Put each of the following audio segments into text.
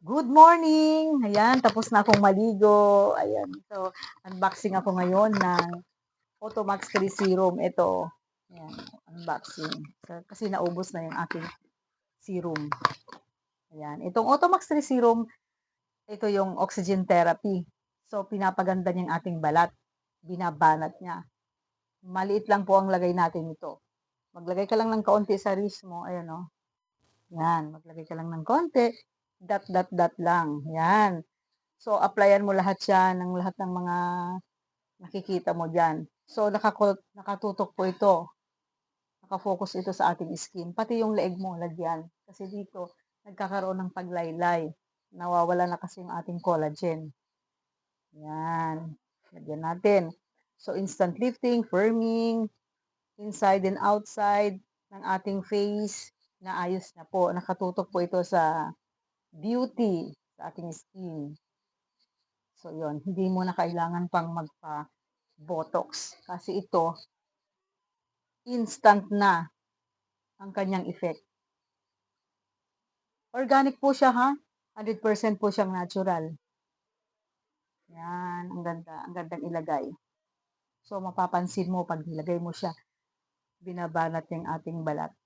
Good morning! Ayan, tapos na akong maligo. Ayan, so unboxing ako ngayon ng Automax 3 Serum. Ito, ayan, unboxing. So, kasi naubos na yung aking serum. Ayan, itong Automax 3 Serum, ito yung oxygen therapy. So, pinapaganda niya yung ating balat. Binabanat niya. Maliit lang po ang lagay natin ito. Maglagay ka lang ng kaunti sa wrist mo. Ayan, o. Yan, maglagay ka lang ng konti. Dot, dot, dot lang. Yan. So, applyan mo lahat siya ng lahat ng mga nakikita mo dyan. So, nakatutok po ito. Nakafocus ito sa ating skin. Pati yung leeg mo, lagyan. Kasi dito, nagkakaroon ng paglaylay. Nawawala na kasi yung ating collagen. Yan. Lagyan natin. So, instant lifting, firming, inside and outside ng ating face. Naayos na po. Nakatutok po ito sa beauty sa ating skin. So, yon, hindi mo na kailangan pang magpa-botox. Kasi ito, instant na ang kanyang effect. Organic po siya, ha? 100% po siyang natural. Yan, ang ganda. Ang gandang ilagay. So, mapapansin mo pag nilagay mo siya, binabanat yung ating balat.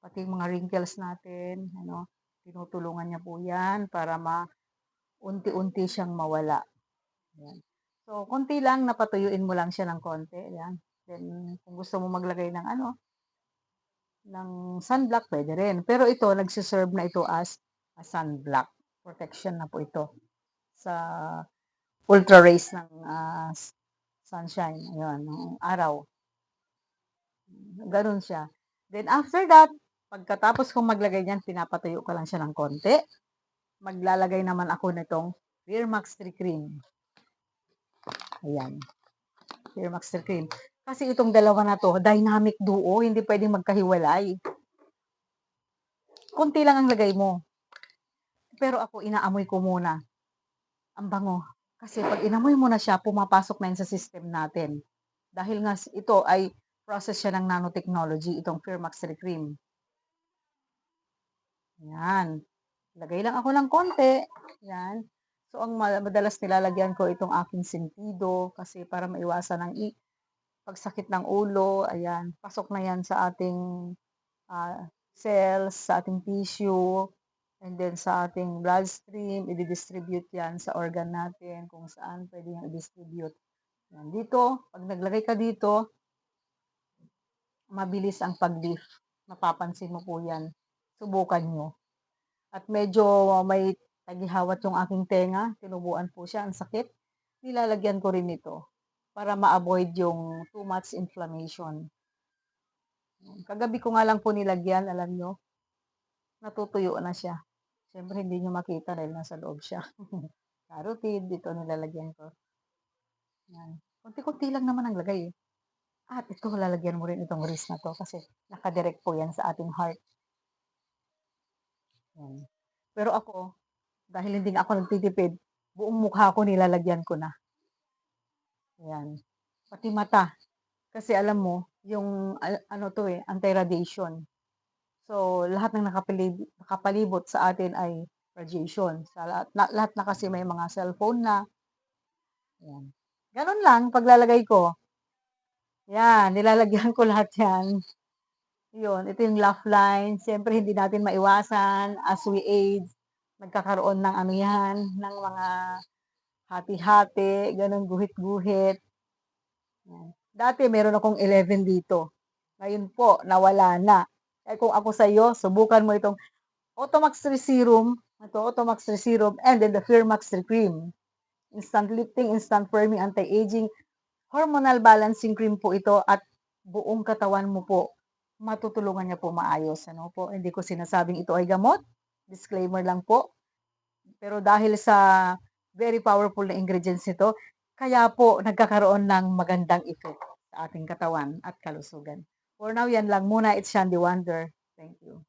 Pati yung mga wrinkles natin, ano, tinutulungan niya po yan para unti-unti siyang mawala. Yan. So, konti lang, napatuyuin mo lang siya ng konti. Yan. Then, kung gusto mo maglagay ng ng sunblock, pwede rin. Pero ito, nagsiserve na ito as a sunblock. Protection na po ito sa ultra rays ng sunshine. Ayun, ng araw. Ganun siya. Then after that, pagkatapos kong maglagay niyan, pinapatuyo ko lang siya ng konti. Maglalagay naman ako nitong Clear Max 3 Cream. Ayan. Clear Max 3 Cream. Kasi itong dalawa na to, dynamic duo, hindi pwedeng magkahiwalay. Konti lang ang lagay mo. Pero ako, inaamoy ko muna. Ang bango. Kasi pag inamoy mo na siya, pumapasok na yun sa system natin. Dahil nga ito ay process siya ng nanotechnology, itong Firmax 3 Cream. Yan. Lagay lang ako ng konti. Yan. So, ang madalas nilalagyan ko itong aking sentido kasi para maiwasan ang pagsakit ng ulo. Ayan. Pasok na yan sa ating cells, sa ating tissue, and then sa ating bloodstream, i-distribute yan sa organ natin, kung saan pwede yung i-distribute. Yan. Dito, pag naglagay ka dito, mabilis ang pag-lift. Mapapansin mo po yan. Subukan nyo. At medyo may tagihawat yung aking tenga. Tinubuan po siya. Ang sakit. Nilalagyan ko rin ito para ma-avoid yung too much inflammation. Kagabi ko nga lang po nilagyan, alam nyo, natutuyo na siya. Siyempre, hindi nyo makita dahil nasa loob siya. Carotid, dito nilalagyan ko. Yan. Kunti-kunti lang naman ang lagay. At ito, lalagyan mo rin itong wrist na to kasi nakadirect po yan sa ating heart. Yan. Pero ako, dahil hindi nga ako nagtitipid, buong mukha ko nilalagyan ko na. Yan. Pati mata. Kasi alam mo, yung ano to anti-radiation. So, lahat ng nakapalibot sa atin ay radiation. Sa lahat na kasi may mga cellphone na. Yan. Ganun lang, paglalagay ko. Yan, nilalagyan ko lahat yan. Yun, ito yung laugh line. Siyempre, hindi natin maiwasan as we age. Nagkakaroon ng ano yan, ng mga hati-hati, ganun, guhit-guhit. Yan. Dati, meron akong 11 dito. Ngayon po, nawala na. Kaya kung ako sa iyo, subukan mo itong Automax 3 Serum, ito, Automax 3 Serum, and then the Firmax 3 Cream. Instant lifting, instant firming, anti-aging, hormonal balancing cream po ito at buong katawan mo po, matutulungan niya po maayos. Ano po, hindi ko sinasabing ito ay gamot. Disclaimer lang po. Pero dahil sa very powerful na ingredients nito, kaya po nagkakaroon ng magandang effect sa ating katawan at kalusugan. For now, yan lang muna. It's Shandy Wonder. Thank you.